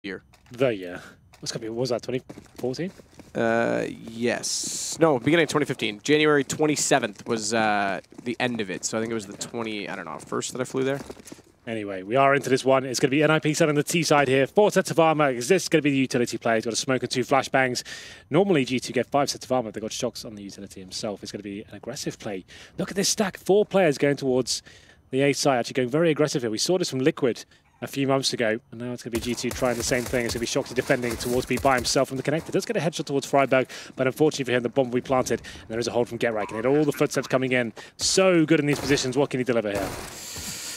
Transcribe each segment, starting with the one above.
year. The year. What's gonna be? What was that? 2014? Yes. No, beginning of 2015. January 27th was the end of it. So I think it was the 1st that I flew there. Anyway, we are into this one. It's going to be NiP side on the T side here. 4 sets of armor. Is this going to be the utility play? He's got a smoke and 2 flashbangs. Normally, G2 get 5 sets of armor. They've got shocks on the utility himself. It's going to be an aggressive play. Look at this stack. 4 players going towards the A side, actually going very aggressive here. We saw this from Liquid a few months ago, and now it's going to be G2 trying the same thing. It's going to be Shoxy defending towards B by himself from the connector. Does get a headshot towards Freiburg, but unfortunately for him, the bomb will be planted, and there is a hold from GetRight. Can hit all the footsteps coming in. So good in these positions. What can he deliver here?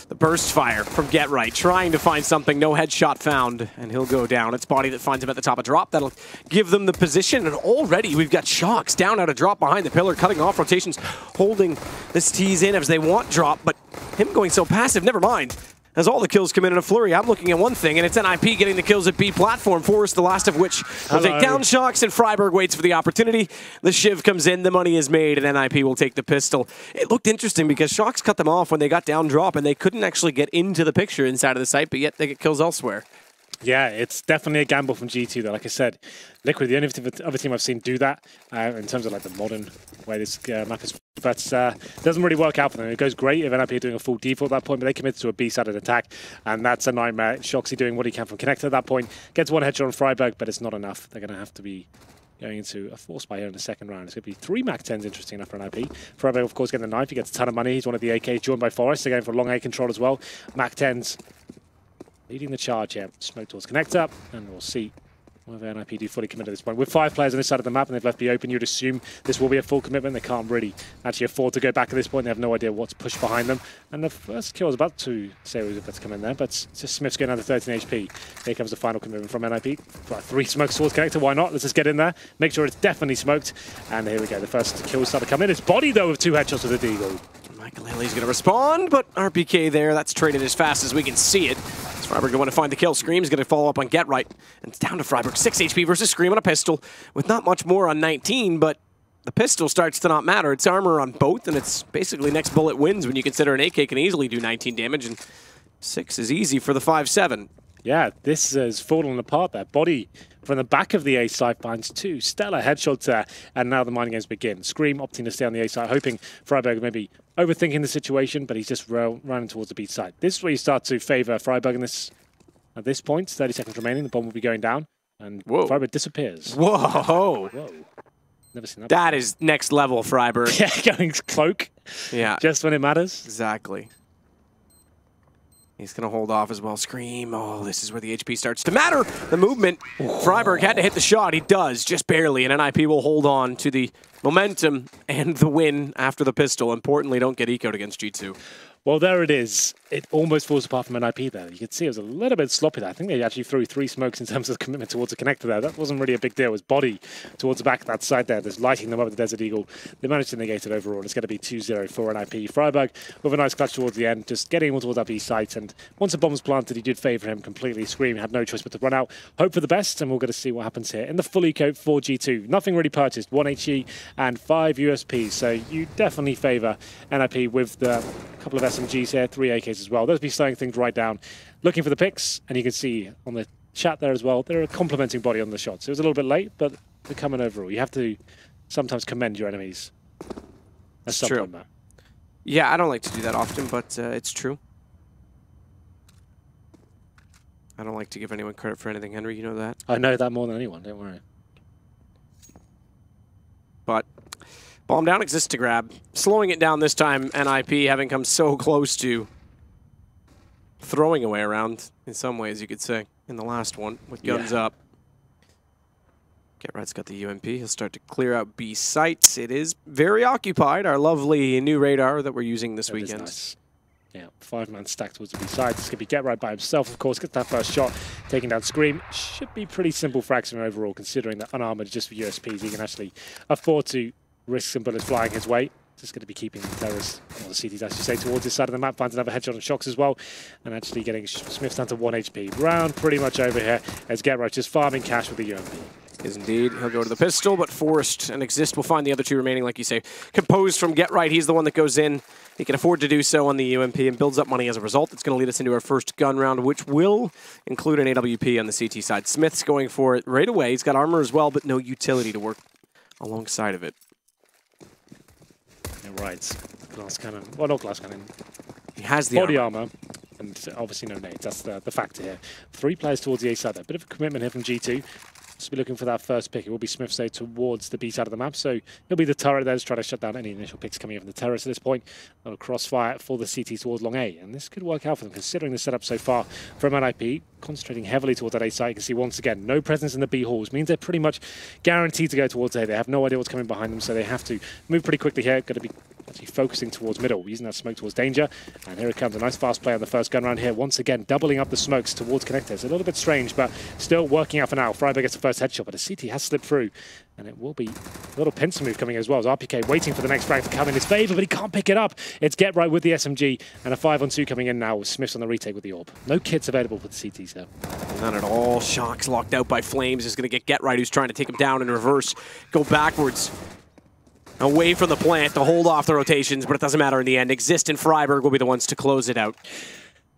The burst fire from GetRight, trying to find something, no headshot found, and he'll go down. It's Body that finds him at the top of drop. That'll give them the position, and already we've got Shox down out of drop behind the pillar, cutting off rotations, holding this tease in as they want drop, but him going so passive, never mind. As all the kills come in a flurry, I'm looking at one thing, and it's NiP getting the kills at B platform. Forrest, the last of which will take down Shox, and Freiburg waits for the opportunity. The Shiv comes in, the money is made, and NiP will take the pistol. It looked interesting because Shox cut them off when they got down drop, and they couldn't actually get into the picture inside of the site, but yet they get kills elsewhere. Yeah, it's definitely a gamble from G2 though. Like I said, Liquid, the only other team I've seen do that in terms of like the modern way this map is, but doesn't really work out for them. It goes great if NiP are doing a full default at that point, but they commit to a B-sided attack, and that's a nightmare. Shoxy doing what he can from connector at that point, gets one headshot on Freiburg, but it's not enough. They're going to have to be going into a force buy here in the second round. It's going to be 3 MAC-10s, interesting enough for NiP. Freiburg, of course, getting the knife. He gets a ton of money. He's one of the AKs, joined by Forrest. They're going for long A control as well. MAC-10s leading the charge here. Smoke towards connector, and we'll see whether NiP do fully commit at this point. With 5 players on this side of the map and they've left B open, you'd assume this will be a full commitment. They can't really actually afford to go back at this point. They have no idea what's pushed behind them. And the first kill is about to say it was about to come in there, but it's just Smith's going down to 13 HP. Here comes the final commitment from NiP. 3 smokes towards connector, why not? Let's just get in there, make sure it's definitely smoked. And here we go, the first kills start to come in. It's Body though with 2 headshots with the Deagle. Michael Haley's going to respond, but RPK there, that's traded as fast as we can see it. Freiburg going to find the kill. Scream's going to follow up on GetRight. And it's down to Freiburg. 6 HP versus Scream on a pistol with not much more on 19, but the pistol starts to not matter. It's armor on both, and it's basically next bullet wins when you consider an AK can easily do 19 damage, and 6 is easy for the 5-7. Yeah, this is falling apart there. Body from the back of the A side finds 2 stellar headshots there, and now the mining games begin. Scream opting to stay on the A side, hoping Freiburg maybe overthinking the situation, but he's just running towards the B side. This is where you start to favour Freiburg in this. At this point, 30 seconds remaining, the bomb will be going down, and Freiburg disappears. Whoa! Whoa. Never seen that That before. is next level, Freiburg. Yeah, going cloak. Yeah. Just when it matters. Exactly. He's going to hold off as well. Scream. Oh, this is where the HP starts to matter. The movement. Freiburg had to hit the shot. He does, just barely. And NiP will hold on to the momentum and the win after the pistol. Importantly, don't get ecoed against G2. Well, there it is. It almost falls apart from NiP there. You can see it was a little bit sloppy there. I think they actually threw 3 smokes in terms of the commitment towards the connector there. That wasn't really a big deal. It was Body towards the back of that side there. There's lighting them up with the Desert Eagle. They managed to negate it overall. It's going to be 2-0 for NiP. Freiburg with a nice clutch towards the end, just getting towards that B site. And once the bomb was planted, he did favour him completely. Scream had no choice but to run out. Hope for the best, and we're going to see what happens here. In the full eco for G2, nothing really purchased. 1 HE and 5 USPs. So you definitely favour NiP with the couple of SMGs here, 3 AKs as well. Those be slowing things right down. Looking for the picks, and you can see on the chat there as well, they're complimenting Body on the shots. It was a little bit late, but they're coming overall. You have to sometimes commend your enemies. That's true. Yeah, I don't like to do that often, but it's true. I don't like to give anyone credit for anything, Henry. You know that? I know that more than anyone, don't worry. But bomb down exists to grab. Slowing it down this time, NiP having come so close to throwing away around, in some ways you could say, in the last one, with guns up. GetRight's got the UMP. He'll start to clear out B sites. It is very occupied, our lovely new radar that we're using this weekend. Nice. Yeah, 5-man stack towards the B side. This could be GetRight by himself, of course. Gets that first shot, taking down Scream. Should be pretty simple fraction overall, considering that unarmored just for USPs. He can actually afford to risk some bullets flying his way. Just going to be keeping the terrorists, or the CTs, I should say, towards this side of the map. Finds another headshot on Shox as well, and actually getting Smith down to 1 HP. Round pretty much over here as GetRight just farming cash with the UMP. Is indeed. He'll go to the pistol, but Forrest and Exist will find the other two remaining, like you say. Composed from Get Right, he's the one that goes in. He can afford to do so on the UMP and builds up money as a result. It's going to lead us into our first gun round, which will include an AWP on the CT side. Smith's going for it right away. He's got armor as well, but no utility to work alongside of it. Yeah, right. Glass cannon. Well, not glass cannon. He has the body armor. And obviously no nades. That's the factor here. 3 players towards the A side. A bit of a commitment here from G2. So be looking for that first pick. It will be Smith say towards the B side of the map. So he'll be the turret there to try to shut down any initial picks coming in from the terrace at this point. A little crossfire for the CT towards long A. And this could work out for them considering the setup so far from NiP. Concentrating heavily towards that A side. You can see once again, no presence in the B halls. Means they're pretty much guaranteed to go towards A. They have no idea what's coming behind them, so they have to move pretty quickly here. Got to be actually focusing towards middle, using that smoke towards danger. And here it comes, a nice fast play on the first gun round here. Once again, doubling up the smokes towards connectors. A little bit strange, but still working out for now. Freiburg gets the first headshot, but the CT has slipped through. And it will be a little pincer move coming as well as RPK waiting for the next frag to come in his favor, but he can't pick it up. It's Get Right with the SMG, and a 5-on-2 coming in now with Smiths on the retake with the AWP. No kits available for the CTs though. None at all. Shock's locked out by Flames. Is going to Get Right, who's trying to take him down in reverse. Go backwards. Away from the plant to hold off the rotations, but it doesn't matter in the end. Exist and Freiburg will be the ones to close it out.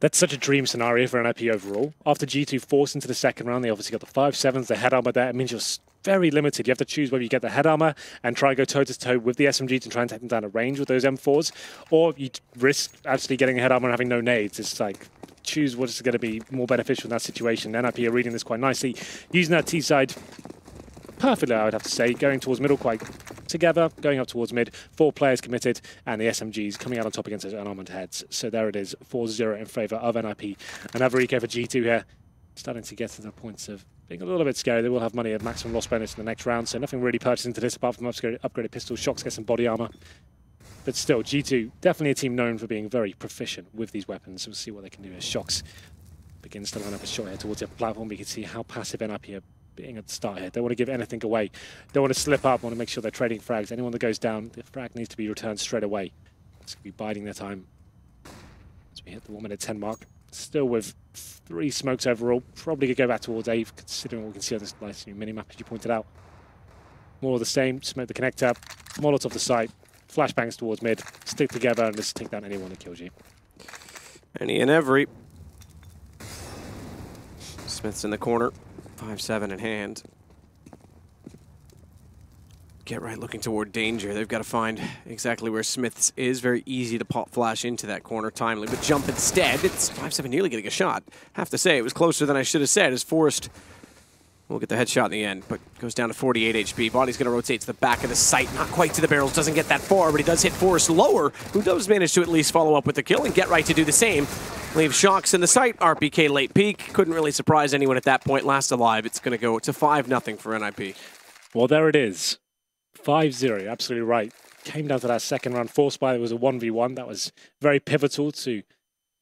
That's such a dream scenario for NiP overall. After G2 forced into the second round, they obviously got the 5.7s, the head armor there. It means you're very limited. You have to choose whether you get the head armor and try and go toe-to-toe with the SMG to try and take them down at range with those M4s, or you risk actually getting a head armor and having no nades. It's like, choose what's going to be more beneficial in that situation. NiP are reading this quite nicely, using that T side perfectly, I would have to say, going towards middle quite together, going up towards mid, 4 players committed, and the SMGs coming out on top against those unarmored heads. So there it is, 4-0 in favour of NiP. Another eco for G2 here, starting to get to the points of being a little bit scary. They will have money at maximum loss bonus in the next round, so nothing really purchased into this apart from upgraded pistols. Shox get some body armour. But still, G2, definitely a team known for being very proficient with these weapons. We'll see what they can do as Shox begins to line up a shot here towards the platform. We can see how passive NiP are being at the start here. Don't want to give anything away. Don't want to slip up. Want to make sure they're trading frags. Anyone that goes down, the frag needs to be returned straight away. It's going to be biding their time as we hit the 1 minute 10 mark. Still with 3 smokes overall. Probably could go back towards A, considering what we can see on this nice new mini-map, as you pointed out. More of the same. Smoke the connector. Molotov the site. Flashbangs towards mid. Stick together and just take down anyone that kills you. Any and every. Smith's in the corner. 5-7 in hand. Get Right looking toward danger. They've got to find exactly where Smith's is. Very easy to pop flash into that corner timely, but jump instead. It's 5-7 nearly getting a shot. Have to say, it was closer than I should have said, as Forrest will get the headshot in the end, but goes down to 48 HP. Body's going to rotate to the back of the site, not quite to the barrels, doesn't get that far, but he does hit Forrest lower, who does manage to at least follow up with the kill, and Get Right to do the same. Leave Shox in the site, RPK late peak. Couldn't really surprise anyone at that point. Last alive, it's going to go to 5-0 for NiP. Well, there it is. 5-0, absolutely right. Came down to that second round. Forced by, it was a 1v1. That was very pivotal to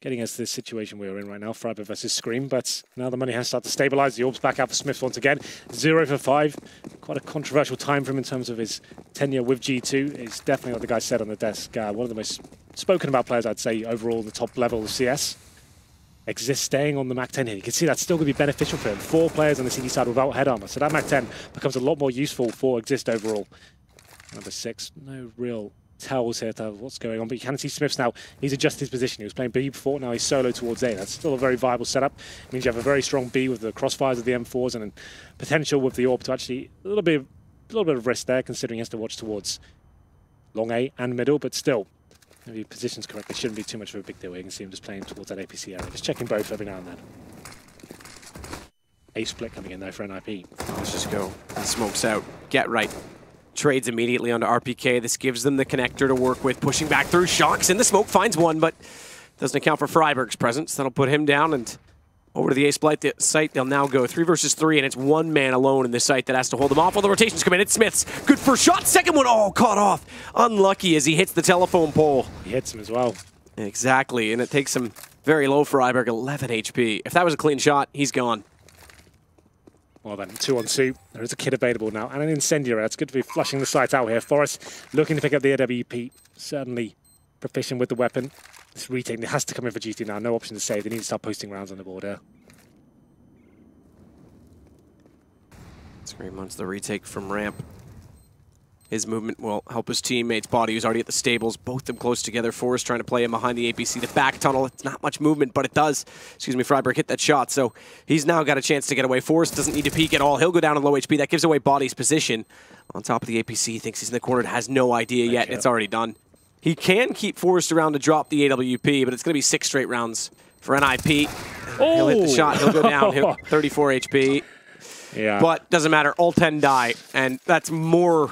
getting us to this situation we're in right now, Freiburg versus Scream, but now the money has started to stabilize. The orb's back out for Smith once again. 0 for 5. Quite a controversial time for him in terms of his tenure with G2. It's definitely what the guy said on the desk. One of the most spoken about players, I'd say, overall in the top level of CS. Exist staying on the Mac 10 here. You can see that's still going to be beneficial for him. 4 players on the CT side without head armor, so that Mac 10 becomes a lot more useful for Exist overall. Number 6, no real tells here to what's going on, but you can see Smiths now. He's adjusted his position. He was playing B before, now he's solo towards A. That's still a very viable setup. It means you have a very strong B with the crossfires of the M4s and potential with the AWP to actually a little bit of risk there, considering he has to watch towards long A and middle, but still, if he positions correctly, shouldn't be too much of a big deal. You can see him just playing towards that APC area, just checking both every now and then. A split coming in though for NiP. Let's just go. He smokes out. Get Right. Trades immediately onto RPK. This gives them the connector to work with. Pushing back through. Shox in the smoke. Finds one, but doesn't account for Freiburg's presence. That'll put him down and over to the ace site. They'll now go 3 versus 3, and it's one man alone in this site that has to hold them off. All the rotations come in. It's Smith's. Good first shot. Second one. Oh, caught off. Unlucky as he hits the telephone pole. He hits him as well. Exactly, and it takes him very low for Freiburg. 11 HP. If that was a clean shot, he's gone. Well then, 2-on-2. There is a kit available now, and an incendiary. It's good to be flushing the site out here. Forrest looking to pick up the AWP. Certainly proficient with the weapon. This retake has to come in for G2 now. No option to save. They need to start posting rounds on the board here. Scream wants the retake from ramp. His movement will help his teammates. Body, who's already at the stables, both of them close together. Forrest trying to play him behind the APC. The back tunnel, it's not much movement, but it does. Excuse me, Freiburg hit that shot, so he's now got a chance to get away. Forrest doesn't need to peek at all. He'll go down on low HP. That gives away Body's position. On top of the APC, he thinks he's in the corner, has no idea yet. It's already done. He can keep Forrest around to drop the AWP, but it's going to be 6 straight rounds for NiP. Oh. He'll hit the shot. He'll go down. He'll 34 HP. Yeah. But doesn't matter. All 10 die, and that's more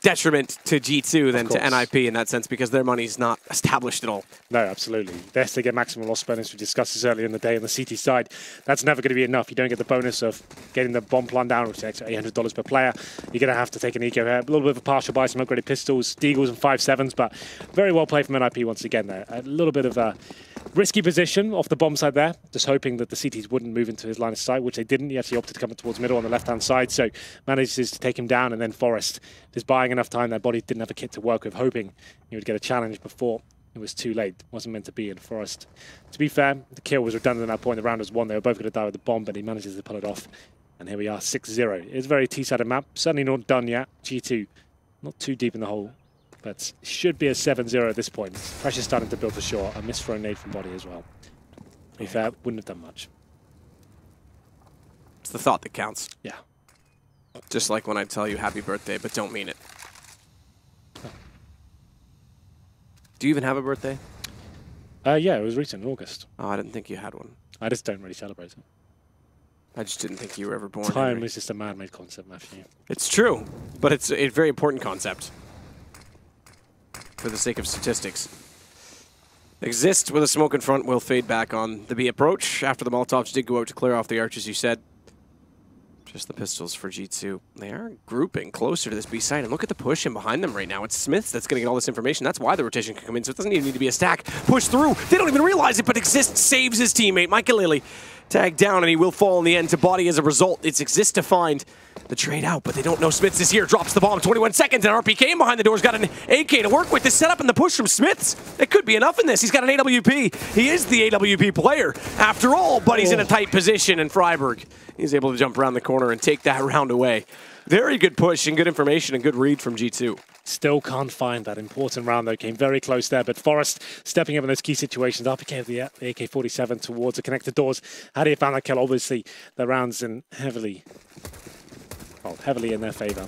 detriment to G2 than to NiP in that sense, because their money's not established at all. No, absolutely. Yes, they get maximum loss bonus. We discussed this earlier in the day on the CT side. That's never going to be enough. You don't get the bonus of getting the bomb plan down, which is extra $800 per player. You're going to have to take an eco here. A little bit of a partial buy, some upgraded pistols, Deagles and 5.7s, but very well played from NiP once again there. A little bit of a risky position off the bomb side there, just hoping that the CTs wouldn't move into his line of sight, which they didn't. He actually opted to come towards middle on the left-hand side, so manages to take him down, and then Forrest is buying enough time. That Body didn't have a kit to work with, hoping he would get a challenge before it was too late. It wasn't meant to be in Forrest. To be fair, the kill was redundant at that point. The round was won. They were both going to die with the bomb, but he manages to pull it off. And here we are, 6-0. It's a very T-sided map. Certainly not done yet. G2, not too deep in the hole, but should be a 7-0 at this point. Pressure's starting to build for sure. A misthrown nade from Body as well. To be fair, wouldn't have done much. It's the thought that counts. Yeah. Just like when I tell you happy birthday, but don't mean it. Oh. Do you even have a birthday? Yeah, it was recent, in August. Oh, I didn't think you had one. I just don't really celebrate it. I just didn't think you were ever born. Time is just a man-made concept, Matthew. It's true, but it's a very important concept. For the sake of statistics. Exist with a smoke in front will fade back on the B approach. After the Molotovs did go out to clear off the archers, you said. Just the pistols for G2. They are grouping closer to this B site, and look at the push in behind them right now. It's Smiths that's going to get all this information. That's why the rotation can come in, so it doesn't even need to be a stack. Push through. They don't even realize it, but Exist saves his teammate. Michael tagged down, and he will fall in the end to Body as a result. It's Exist to find the trade out, but they don't know Smiths is here. Drops the bomb, 21 seconds, and RPK behind the door's got an AK to work with. The setup and the push from Smiths, it could be enough in this. He's got an AWP. He is the AWP player. After all, but he's in a tight position, and Freiburg, he's able to jump around the corner and take that round away. Very good push and good information and good read from G2. Still can't find that important round, though. Came very close there, but Forrest stepping up in those key situations. RPK of the AK-47 towards the connected doors. Had he found that kill, obviously, the round's in heavily in their favour.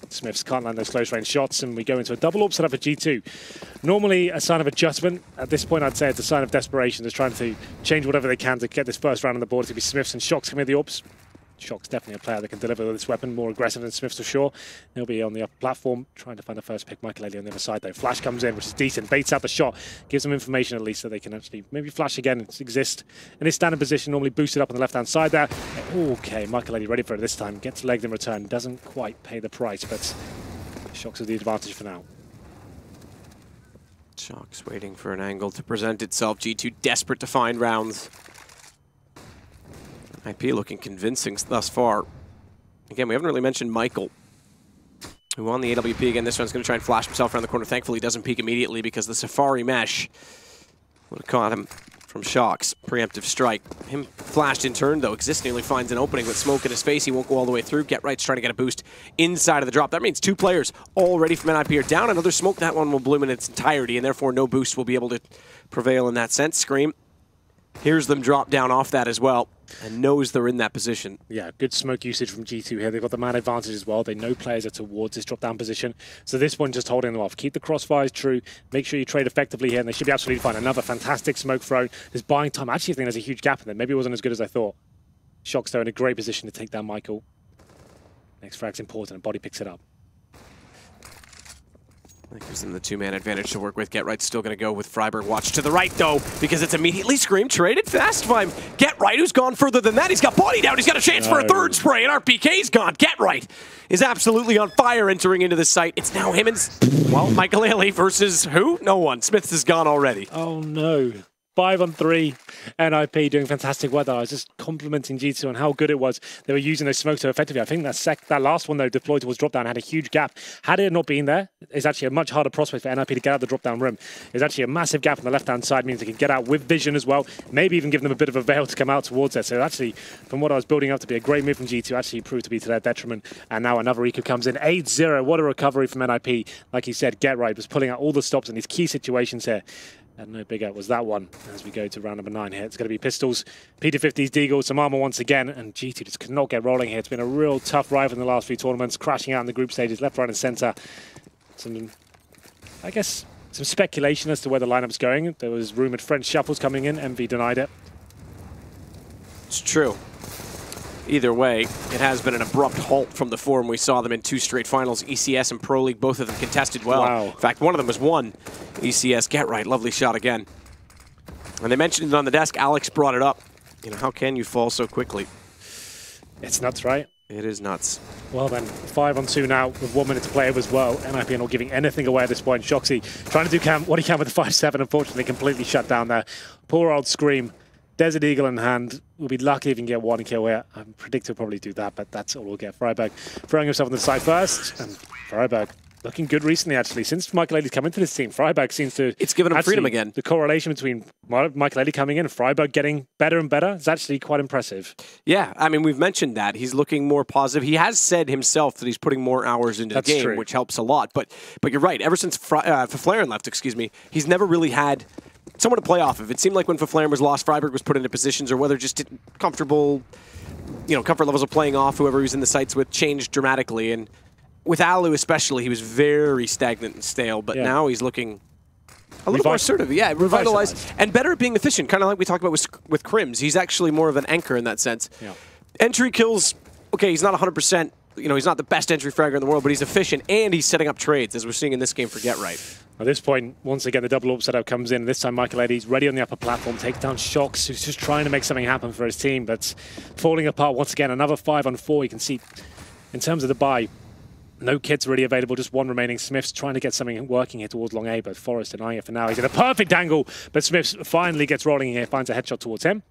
Smiths can't land those close-range shots, and we go into a double AWP setup for G2. Normally a sign of adjustment. At this point, I'd say it's a sign of desperation. They're trying to change whatever they can to get this first round on the board. It's going to be Smiths and Shox coming at the AWPs. Shock's definitely a player that can deliver with this weapon, more aggressive than Smiths for sure. He'll be on the upper platform, trying to find the first pick. Michael on the other side, though. Flash comes in, which is decent, baits out the shot, gives them information at least so they can actually maybe flash again and Exist in his standing position, normally boosted up on the left-hand side there. Okay, Michael ready for it this time, gets legged in return, doesn't quite pay the price, but Shox with the advantage for now. Shox waiting for an angle to present itself. G2 desperate to find rounds. NiP looking convincing thus far. Again, we haven't really mentioned Michael, who on the AWP again. This one's going to try and flash himself around the corner. Thankfully, he doesn't peek immediately because the Safari mesh would have caught him from Shox. Preemptive strike. Him flashed in turn, though. Exist nearly finds an opening with smoke in his face. He won't go all the way through. Get Right's trying to get a boost inside of the drop. That means 2 players already from NiP are down. Another smoke. That one will bloom in its entirety, and therefore no boost will be able to prevail in that sense. Scream hears them drop down off that as well, and knows they're in that position. Yeah, good smoke usage from G2 here. They've got the man advantage as well. They know players are towards this drop-down position. So this one just holding them off. Keep the crossfires true. Make sure you trade effectively here, and they should be absolutely fine. Another fantastic smoke thrown. There's buying time. I actually think there's a huge gap in there. Maybe it wasn't as good as I thought. Shox, though, in a great position to take down Michael. Next frag's important, and Body picks it up. That gives them the 2-man advantage to work with. Get Right's still going to go with Freiburg. Watch to the right, though, because it's immediately Scream traded fast by him. Get Right, who's gone further than that. He's got Body down. He's got a chance for a third spray, and RPK's gone. Get Right is absolutely on fire entering into the site. It's now him and, well, Michael versus who? No one. Smiths is gone already. Oh, no. 5-on-3, NiP doing fantastic work there. I was just complimenting G2 on how good it was. They were using those smokes so effectively. I think that last one, though, deployed towards drop-down, had a huge gap. Had it not been there, it's actually a much harder prospect for NiP to get out the drop-down room. There's actually a massive gap on the left-hand side, means they can get out with vision as well, maybe even give them a bit of a veil to come out towards it. So actually, from what I was building up to be a great move from G2, actually proved to be to their detriment. And now another eco comes in. 8-0, what a recovery from NiP. Like he said, Get Right was pulling out all the stops in these key situations here. And no bigger was that one as we go to round number 9 here. It's going to be pistols, P250s, deagles, some armor once again, and G2 just could not get rolling here. It's been a real tough rival in the last few tournaments, crashing out in the group stages, left, right, and center. I guess some speculation as to where the lineup's going. There was rumored French shuffles coming in. MV denied it. It's true. Either way, it has been an abrupt halt from the form we saw them in 2 straight finals. ECS and Pro League, both of them contested well. Wow. In fact, one of them was won. ECS, Get Right, lovely shot again. And they mentioned it on the desk. Alex brought it up. You know, how can you fall so quickly? It's nuts, right? It is nuts. Well then, 5-on-2 now with 1 minute to play as well. NiP not giving anything away at this point. Shoxy trying to do what he can with the 5-7, unfortunately completely shut down there. Poor old Scream. Desert Eagle in hand. We'll be lucky if we can get 1 kill here. I predict he'll probably do that, but that's all we'll get. Freiberg throwing himself on the side first. And Freiberg looking good recently, actually. Since Michael Eddie's come into this team, Freiberg seems to... It's given him freedom again. The correlation between Michael Eddie coming in and Freiberg getting better and better is actually quite impressive. Yeah, I mean, we've mentioned that. He's looking more positive. He has said himself that he's putting more hours into the game, true. which helps a lot. But you're right. Ever since Faflaren left, he's never really had someone to play off of. It seemed like when Faflaren was lost, Freiberg was put into positions, or whether just comfortable, comfort levels of playing off whoever he was in the sights with changed dramatically. And with Alu especially, he was very stagnant and stale, but now he's looking a little more assertive. Yeah, revitalized and better at being efficient, kind of like we talked about with Crims. He's actually more of an anchor in that sense. Yeah. Entry kills, okay, he's not 100%. He's not the best entry fragger in the world, but he's efficient, and he's setting up trades, as we're seeing in this game for Get Right. At this point, once again, the double AWP setup comes in. This time, Michael Eddie's ready on the upper platform, takes down Shox, who's just trying to make something happen for his team, but falling apart once again. Another 5-on-4. You can see, in terms of the buy, no kits really available, just 1 remaining. Smith's trying to get something working here towards long A, but Forrest denying it for now. He's in a perfect angle, but Smith finally gets rolling here, finds a headshot towards him.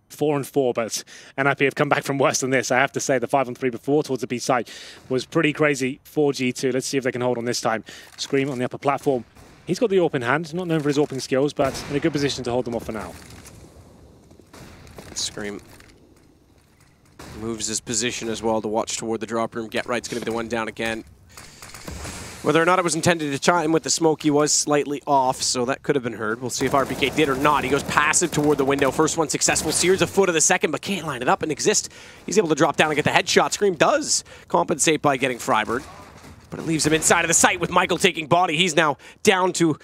4-on-4, but NiP have come back from worse than this. I have to say the 5-on-3 before towards the B side was pretty crazy for G2. Let's see if they can hold on this time. Scream on the upper platform. He's got the AWP in hand, not known for his AWPing skills, but in a good position to hold them off for now. Scream moves his position as well to watch toward the drop room. Get Right's going to be the one down again. Whether or not it was intended to chime with the smoke, he was slightly off, so that could have been heard. We'll see if RPK did or not. He goes passive toward the window. First one successful. Sears a foot of the second, but can't line it up and exist. He's able to drop down and get the headshot. Scream does compensate by getting Freiberg, but it leaves him inside of the site with Michael taking body. He's now down to,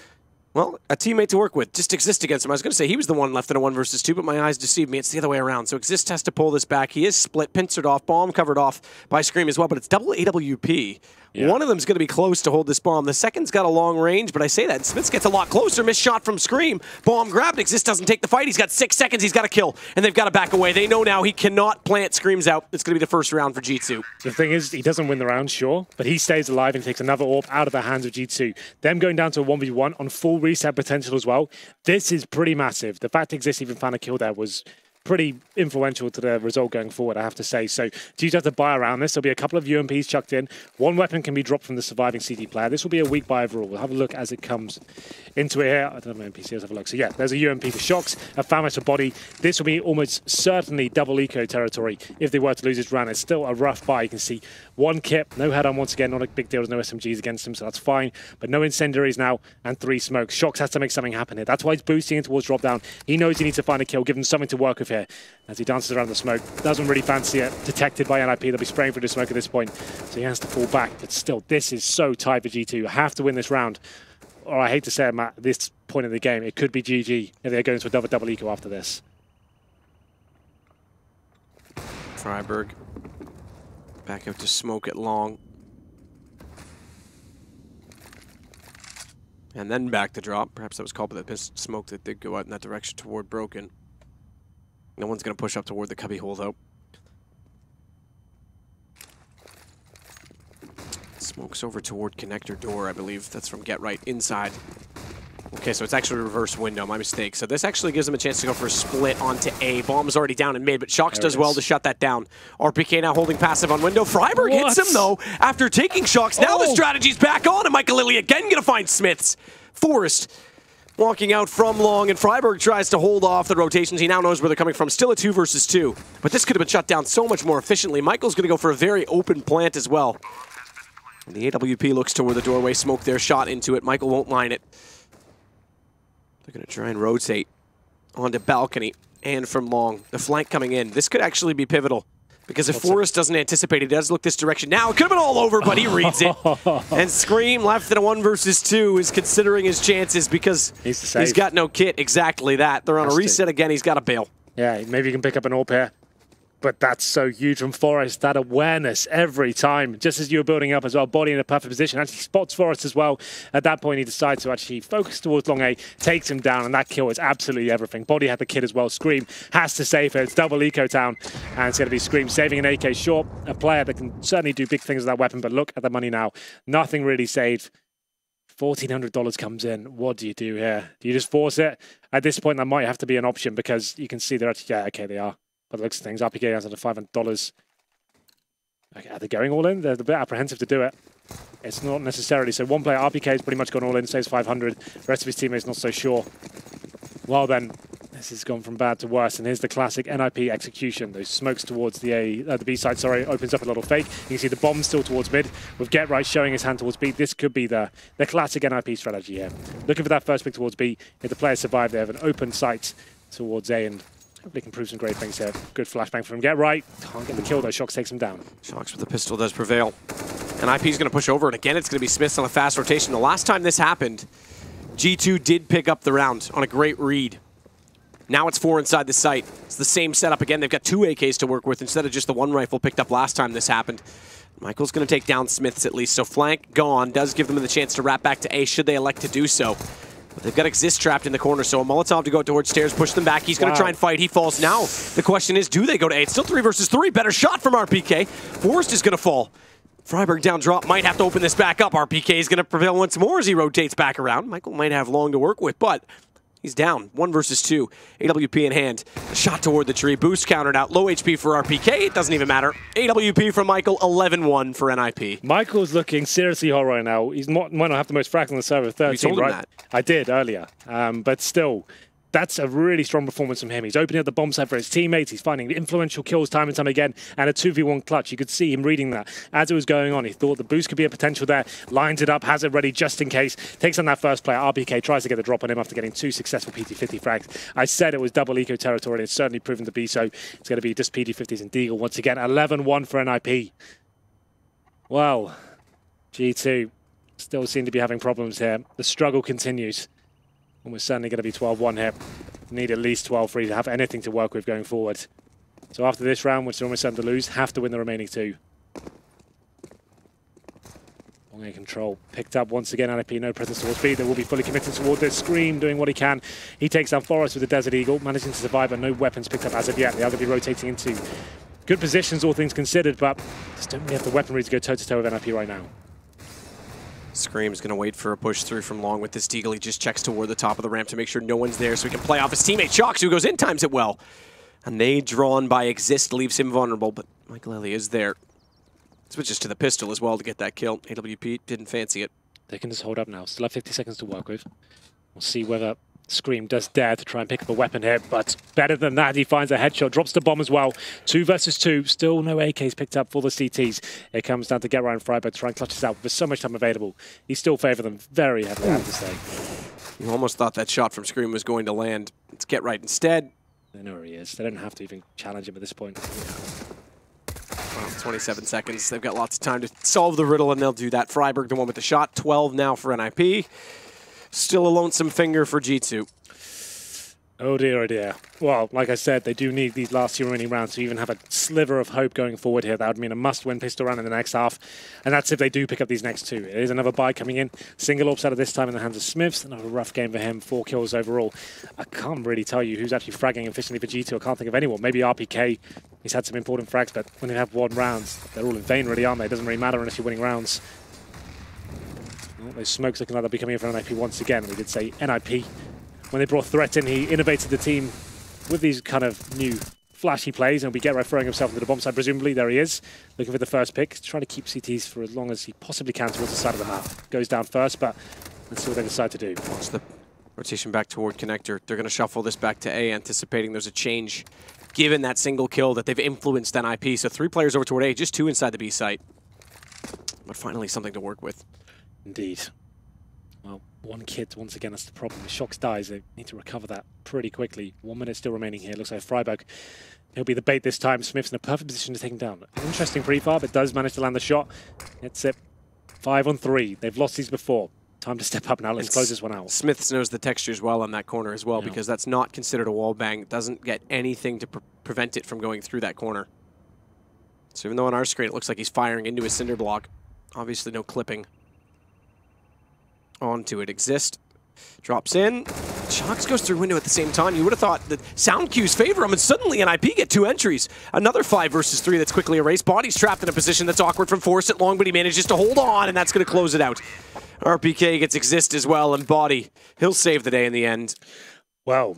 well, a teammate to work with. Just Exist against him. I was going to say he was the one left in a 1 versus 2, but my eyes deceived me. It's the other way around. So Exist has to pull this back. He is split, pincered off, bomb covered off by Scream as well, but it's double AWP. Yeah. One of them's going to be close to hold this bomb. The second's got a long range, but I say that. Smith gets a lot closer. Missed shot from Scream. Bomb grabbed. Exist doesn't take the fight. He's got 6 seconds. He's got to kill, and they've got to back away. They know now he cannot plant Screams out. It's going to be the first round for G2. The thing is, he doesn't win the round, sure, but he stays alive and takes another AWP out of the hands of G2. Them going down to a 1v1 on full reset potential as well. This is pretty massive. The fact Exist even found a kill there was pretty influential to the result going forward, I have to say. So G2 have to buy around this. There'll be a couple of UMPs chucked in. 1 weapon can be dropped from the surviving CT player. This will be a weak buy overall. We'll have a look as it comes into it here. I don't know if NPC, let's have a look. So yeah, there's a UMP for Shox, a Famish for body. This will be almost certainly double eco territory if they were to lose this round. It's still a rough buy. You can see 1 kit, no head-on once again, not a big deal. There's no SMGs against him, so that's fine. But no incendiaries now, and 3 smokes. Shox has to make something happen here. That's why he's boosting in towards drop down. He knows he needs to find a kill, give him something to work with here. As he dances around the smoke, doesn't really fancy it. Detected by NiP, they'll be spraying through the smoke at this point, so he has to fall back. But still, this is so tight for G2. You have to win this round, or I hate to say it, Matt, at this point in the game, it could be GG if they're going to a double eco after this. Freiberg back out to smoke it long. And then back to drop. Perhaps that was called by the smoke that did go out in that direction toward Broken. No one's going to push up toward the cubby hole, though. Smokes over toward connector door, I believe. That's from Get Right inside. We'll Okay, so it's actually a reverse window. My mistake. So this actually gives them a chance to go for a split onto A. Bomb's already down in mid, but Shox does well to shut that down. RPK now holding passive on window. Freiburg hits him, though, after taking Shox. Now the strategy's back on, and Michael Lilly again going to find Smiths. Forrest walking out from long, and Freiburg tries to hold off the rotations. He now knows where they're coming from. Still a 2 versus 2. But this could have been shut down so much more efficiently. Michael's going to go for a very open plant as well. And the AWP looks toward the doorway, smoke their shot into it. Michael won't line it. They're going to try and rotate onto balcony and from long. The flank coming in. This could actually be pivotal because if Forrest doesn't anticipate it, he does look this direction. Now, it could have been all over, but he reads it. And Scream, left in a 1 versus 2, is considering his chances because he's got no kit. Exactly that. They're on a reset again. He's got to bail. Yeah, maybe you can pick up an AWP here. But that's so huge from Forrest, that awareness every time, just as you were building up as well, body in a perfect position. Actually spots Forrest as well. At that point, he decides to actually focus towards long A, takes him down, and that kill is absolutely everything. Body had the kid as well. Scream has to save her. It's double eco town, and it's going to be Scream saving an AK short. A player that can certainly do big things with that weapon, but look at the money now. Nothing really saved. $1,400 comes in. What do you do here? Do you just force it? At this point, that might have to be an option because you can see they're actually, yeah, okay, they are. By the looks of things, RPK has under $500. Okay, are they going all in? They're a bit apprehensive to do it. It's not necessarily. So one player, RPK, has pretty much gone all in, saves 500. The rest of his teammates not so sure. Well then, this has gone from bad to worse. And here's the classic NiP execution. Those smokes towards the B side, opens up a little fake. You can see the bomb still towards mid, with Get Right showing his hand towards B. This could be the classic NiP strategy here. Looking for that first pick towards B. If the players survive, they have an open sight towards A, and they can prove some great things here. Good flashbang from him. Get Right. Can't get the kill though. Shox takes him down. Shox with the pistol does prevail. And IP's going to push over, and again it's going to be Smiths on a fast rotation. The last time this happened, G2 did pick up the round on a great read. Now it's 4 inside the site. It's the same setup again. They've got 2 AKs to work with instead of just the 1 rifle picked up last time this happened. Michael's going to take down Smiths at least. So flank gone does give them the chance to wrap back to A should they elect to do so. But they've got Exist trapped in the corner, so a Molotov to go towards stairs, push them back. He's going to try and fight. He falls now. The question is, do they go to A? It's still 3 versus 3. Better shot from RPK. Forrest is going to fall. Freiburg down drop. Might have to open this back up. RPK is going to prevail once more as he rotates back around. Michael might have long to work with, but he's down. 1 versus 2. AWP in hand. A shot toward the tree. Boost countered out. Low HP for RPK. It doesn't even matter. AWP from Michael. 11-1 for NiP. Michael's looking seriously hot right now. He might not have the most frags on the server. 13, you told him that. I did earlier. But still, that's a really strong performance from him. He's opening up the bomb site for his teammates. He's finding influential kills time and time again, and a 2v1 clutch. You could see him reading that as it was going on. He thought the boost could be a potential there, lines it up, has it ready just in case, takes on that first player. RPK tries to get the drop on him after getting 2 successful PT50 frags. I said it was double eco territory, and it's certainly proven to be so. It's going to be just PT50s and Deagle once again. 11-1 for NiP. Well, G2 still seem to be having problems here. The struggle continues. And we're certainly going to be 12-1 here. Need at least 12-3 to have anything to work with going forward. So after this round, which they're almost certain to lose, have to win the remaining 2. Long A control. Picked up once again, NiP, no presence towards B. They will be fully committed toward this. Scream doing what he can. He takes down Forrest with the Desert Eagle, managing to survive, but no weapons picked up as of yet. They are going to be rotating into good positions, all things considered, but just don't really have the weaponry to go toe-to-toe with NiP right now. Scream's going to wait for a push through from long with this Deagle. He just checks toward the top of the ramp to make sure no one's there so he can play off his teammate. Shox, who goes in, times it well. A nade drawn by Exist leaves him vulnerable, but Michael Ellie is there. Switches to the pistol as well to get that kill. AWP didn't fancy it. They can just hold up now. Still have 50 seconds to work with. We'll see whether Scream does dare to try and pick up a weapon here, but better than that, he finds a headshot, drops the bomb as well. 2 versus 2, still no AKs picked up for the CTs. It comes down to Get Right and Freiburg to try and clutch this out. There's so much time available. He still favor them very heavily, I have to say. You almost thought that shot from Scream was going to land. It's Get Right instead. They know where he is. They don't have to even challenge him at this point. Well, 27 seconds. They've got lots of time to solve the riddle, and they'll do that. Freiburg, the one with the shot. 12 now for NiP. Still a lonesome finger for G2. Oh dear, oh dear. Well, like I said, they do need these last 2 remaining rounds to even have a sliver of hope going forward here. That would mean a must-win pistol round in the next half. And that's if they do pick up these next 2. It is another buy coming in. Single AWP at this time in the hands of Smiths. Another rough game for him. 4 kills overall. I can't really tell you who's actually fragging efficiently for G2. I can't think of anyone. Maybe RPK. He's had some important frags, but when they have 1 rounds, they're all in vain really, aren't they? It doesn't really matter unless you're winning rounds. Well, those smokes looking like they'll be coming in from NiP once again. We did say NiP, when they brought Threat in, he innovated the team with these kind of new flashy plays, and we get right throwing himself into the bomb side, presumably. There he is, looking for the first pick, trying to keep CTs for as long as he possibly can towards the side of the map. Goes down first, but let's see what they decide to do. Watch the rotation back toward Connector. They're going to shuffle this back to A, anticipating there's a change, given that single kill that they've influenced NiP. So 3 players over toward A, just 2 inside the B site. But finally something to work with. Indeed. Well, 1 kid, once again, that's the problem. If Shox dies, they need to recover that pretty quickly. 1 minute still remaining here. Looks like Freiburg, he'll be the bait this time. Smith's in a perfect position to take him down. Interesting pre-fire, but does manage to land the shot. That's it. 5 on 3. They've lost these before. Time to step up now. Let's close this one out. Smith knows the textures well on that corner as well, Yeah. because that's not considered a wall bang. It doesn't get anything to prevent it from going through that corner. So even though on our screen it looks like he's firing into his cinder block, obviously no clipping onto it exist. Drops in. Shox goes through window at the same time. You would have thought that sound cues favor him, and suddenly NiP get 2 entries. Another 5 versus 3 that's quickly erased. Body's trapped in a position that's awkward from Force at long, but he manages to hold on, and that's going to close it out. RPK gets exist as well, and Body, he'll save the day in the end. Well,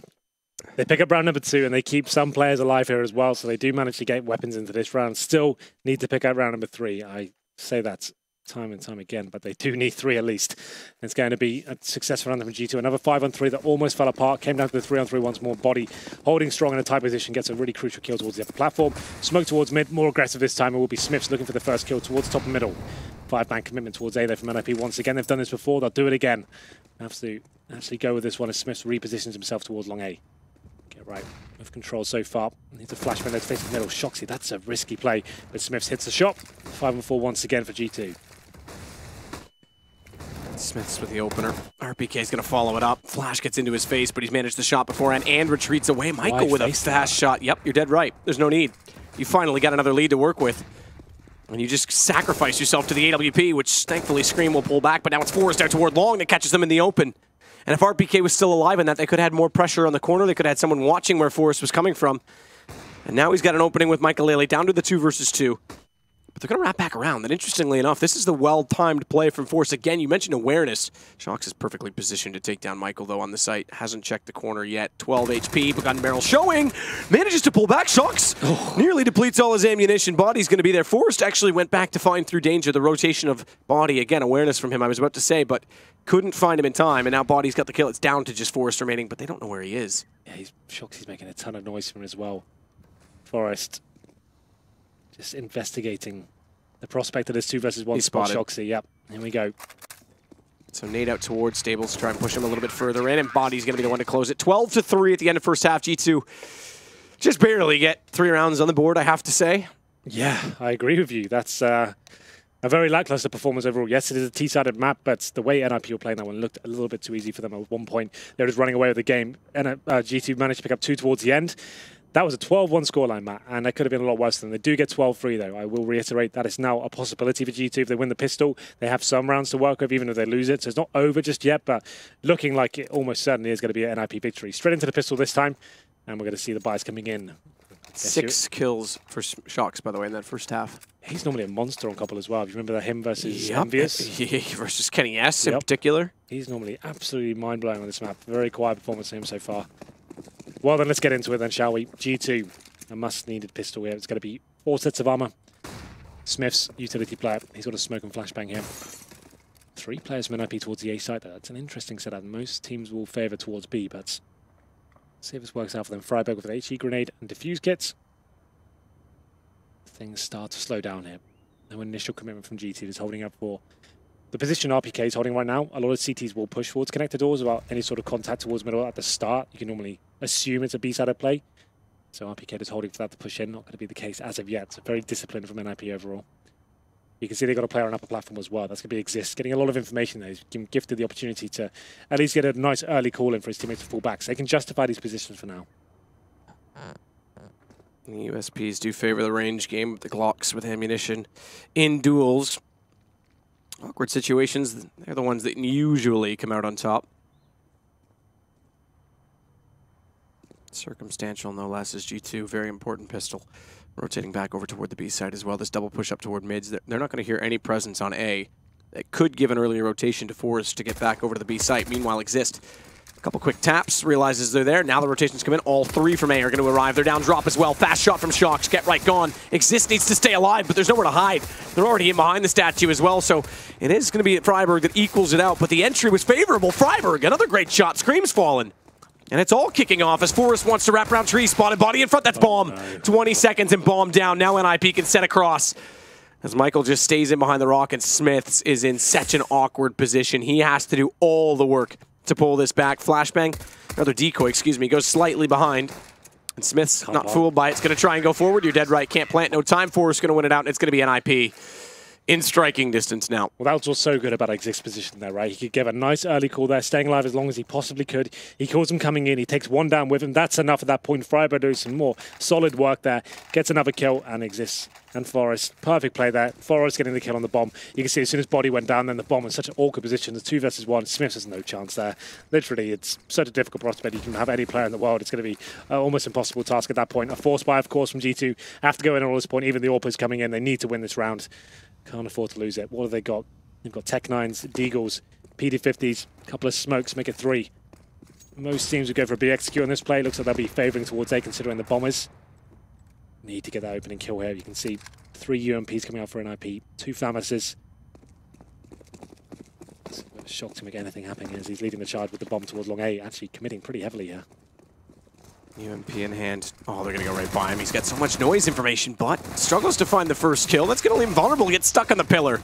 they pick up round number 2, and they keep some players alive here as well, so they do manage to get weapons into this round. Still need to pick up round number 3. I say that time and time again, but they do need 3 at least. It's going to be a success for them from G2. Another 5 on 3 that almost fell apart. Came down to the 3 on 3 once more. Body holding strong in a tight position, gets a really crucial kill towards the upper platform. Smoke towards mid, more aggressive this time. It will be Smiths looking for the first kill towards top and middle. 5-man commitment towards A there from NiP once again. They've done this before, they'll do it again. Have to actually go with this one as Smiths repositions himself towards long A. Get right with control so far. Needs a flashbang there to face the middle. Shoxy, that's a risky play, but Smiths hits the shot. 5 on 4 once again for G2. Smiths with the opener. RPK's going to follow it up. Flash gets into his face, but he's managed the shot beforehand and retreats away. Michael with a fast shot. Yep, you're dead right. There's no need. You finally got another lead to work with. And you just sacrifice yourself to the AWP, which thankfully Scream will pull back, but now it's Forrest out toward long that catches them in the open. And if RPK was still alive in that, they could have had more pressure on the corner. They could have had someone watching where Forrest was coming from. And now he's got an opening with Michael Lele down to the 2 versus 2. But they're going to wrap back around. And interestingly enough, this is the well-timed play from Force. Again, you mentioned awareness. Shox is perfectly positioned to take down Michael, though, on the site. Hasn't checked the corner yet. 12 HP, but gun barrel showing. Manages to pull back. Shox nearly depletes all his ammunition. Body's going to be there. Forrest actually went back to find through danger the rotation of Body. Again, awareness from him, I was about to say, but couldn't find him in time. And now Body's got the kill. It's down to just Forrest remaining, but they don't know where he is. Yeah, Shoxy's making a ton of noise from him as well. Forrest just investigating the prospect of this 2 versus 1 spot. Shoxy, yep. Here we go. So nade out towards Stables to try and push him a little bit further in, and Body's going to be the one to close it. 12-3 at the end of first half. G2 just barely get 3 rounds on the board, I have to say. Yeah, I agree with you. That's a very lackluster performance overall. Yes, it is a T-sided map, but the way NiP were playing that one looked a little bit too easy for them at one point. They were just running away with the game, and G2 managed to pick up 2 towards the end. That was a 12-1 scoreline, Matt, and that could have been a lot worse than. They do get 12-3, though. I will reiterate that is now a possibility for G2. If they win the pistol, they have some rounds to work with, even if they lose it. So it's not over just yet, but looking like it almost certainly is going to be an NiP victory. Straight into the pistol this time, and we're going to see the buys coming in. 6 kills for Shox, by the way, in that first half. He's normally a monster on couple as well. If you remember that him versus Envious? Versus Kenny S in particular. He's normally absolutely mind-blowing on this map. Very quiet performance from him so far. Well, then let's get into it then, shall we? G2, a must-needed pistol here. It's going to be 4 sets of armor. Smith's utility player. He's got a smoke and flashbang here. 3 players from NiP towards the A side. That's an interesting setup. Most teams will favor towards B, but let's see if this works out for them. Freiburg with an HE grenade and defuse kits. Things start to slow down here. No initial commitment from G2 is holding up for the position RPK is holding right now. A lot of CTs will push towards connector doors without any sort of contact towards middle at the start. You can normally assume it's a B-sided play. So RPK is holding for that to push in. Not going to be the case as of yet. So very disciplined from NiP overall. You can see they've got a player on upper platform as well. That's going to be Exist. Getting a lot of information there. He's been gifted the opportunity to at least get a nice early call in for his teammates to fall back. So they can justify these positions for now. The USPs do favor the range game with the Glocks with ammunition in duels. Awkward situations, they're the ones that usually come out on top. Circumstantial, no less, is G2. Very important pistol. Rotating back over toward the B side as well. This double push up toward mids. They're not going to hear any presence on A. It could give an earlier rotation to Forest to get back over to the B site. Meanwhile, Exist, a couple quick taps, realizes they're there. Now the rotations come in. All three from A are going to arrive. They're down drop as well. Fast shot from Shocks. Get right gone. Exist needs to stay alive, but there's nowhere to hide. They're already in behind the statue as well, so it is going to be at Freiburg that equals it out, but the entry was favorable. Freiburg, another great shot. Scream's fallen. And it's all kicking off as Forest wants to wrap around tree. Spotted body in front. That's Bomb. No. 20 seconds and Bomb down. Now NiP can set across. As Michael just stays in behind the rock and Smiths is in such an awkward position. He has to do all the work to pull this back. Flashbang, another decoy, excuse me, goes slightly behind. And Smith's not fooled by it. It's going to try and go forward. You're dead right. Can't plant. No time. Forest's going to win it out, and it's going to be NiP in striking distance now. Well, that's what's so good about Exist's position there, right? He could give a nice early call there, staying alive as long as he possibly could. He calls him coming in. He takes one down with him. That's enough at that point. Freiburg does some more solid work there. Gets another kill, and Exist and Forest. Perfect play there. Forest getting the kill on the bomb. You can see as soon as body went down, then the bomb in such an awkward position. It's 2 versus 1. Smith has no chance there. Literally, it's such a difficult prospect. You can have any player in the world. It's going to be almost impossible task at that point. A force buy, of course, from G2. Have to go in at all this point. Even the AWPers coming in. They need to win this round. Can't afford to lose it. What have they got? They've got Tech 9s, Deagles, PD50s, a couple of smokes, make it 3. Most teams would go for a BXQ on this play. Looks like they'll be favouring towards A considering the bombers. Need to get that opening kill here. You can see 3 UMPs coming out for NiP, 2 Famises. Shocked to make anything happen as he's leading the charge with the bomb towards long A, actually committing pretty heavily here. UMP in hand. Oh, they're going to go right by him. He's got so much noise information, but struggles to find the first kill. That's going to leave him vulnerable. Gets stuck on the pillar.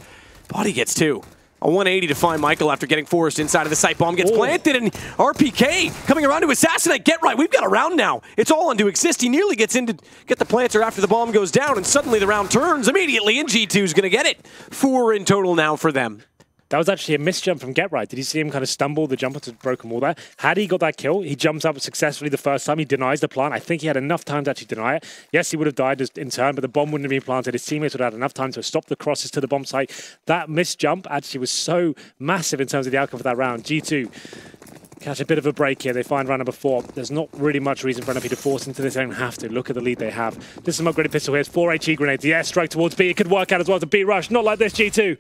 Body gets 2. A 180 to find Michael after getting Forest inside of the site. Bomb gets planted, and RPK coming around to assassinate. Get right. We've got a round now. It's all on to Exist. He nearly gets in to get the planter after the bomb goes down, and suddenly the round turns immediately, and G2's going to get it. 4 in total now for them. That was actually a missed jump from Get Right. Did you see him kind of stumble the jump onto the broken wall there? Had he got that kill, he jumps up successfully the first time. He denies the plant. I think he had enough time to actually deny it. Yes, he would have died in turn, but the bomb wouldn't have been planted. His teammates would have had enough time to stop the crosses to the bomb site. That missed jump actually was so massive in terms of the outcome for that round. G2 catch a bit of a break here. They find round number 4. There's not really much reason for NiP to force into this. They don't have to. Look at the lead they have. This is some upgraded pistol here. It's 4 HE grenades. The airstrike towards B. It could work out as well as a B rush. Not like this, G2.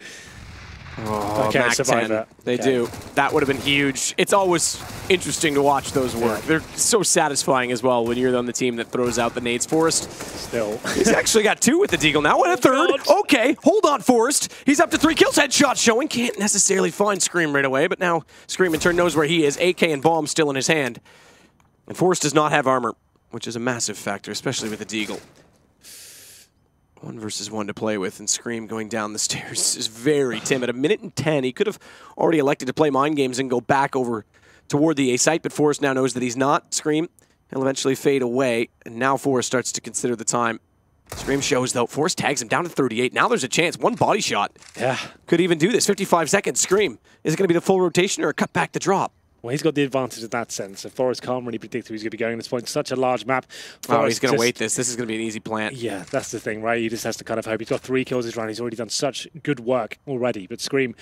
Oh, okay, survive it. They do. That would have been huge. It's always interesting to watch those work. Yeah. They're so satisfying as well when you're on the team that throws out the nades. Forest. Still. He's actually got 2 with the deagle now. And a 3rd. Okay, hold on, Forest. He's up to 3 kills. Headshot showing. Can't necessarily find Scream right away, but now Scream in turn knows where he is. AK and bomb still in his hand. And Forest does not have armor, which is a massive factor, especially with the deagle. 1 versus 1 to play with, and Scream going down the stairs is very timid. 1 minute and 10. He could have already elected to play mind games and go back over toward the A site, but Forest now knows that he's not. Scream, he'll eventually fade away, and now Forest starts to consider the time. Scream shows, though. Forest tags him down to 38. Now there's a chance. 1 body shot. Yeah. Could even do this. 55 seconds. Scream. Is it going to be the full rotation or a cut back to drop? Well, he's got the advantage in that sense. So Forest can't really predict who he's going to be going at this point. Such a large map. Oh, he's going to wait this. This is going to be an easy plant. Yeah, that's the thing, right? He just has to kind of hope. He's got 3 kills this round. He's already done such good work already. But Scream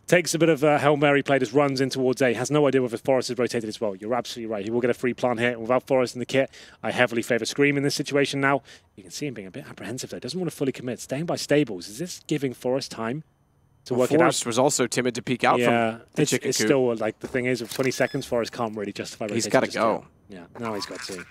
takes a bit of a Hail Mary play, just runs in towards A. Has no idea whether Forest is rotated as well. You're absolutely right. He will get a free plant here. Without Forest in the kit, I heavily favour Scream in this situation now. You can see him being a bit apprehensive though. Doesn't want to fully commit. Staying by stables. Is this giving Forest time to work it out? Forest was also timid to peek out from the chicken it's coop. Still, like, the thing is, with 20 seconds, Forest can't really justify rotation. He's got to go. Yeah, now he's got to.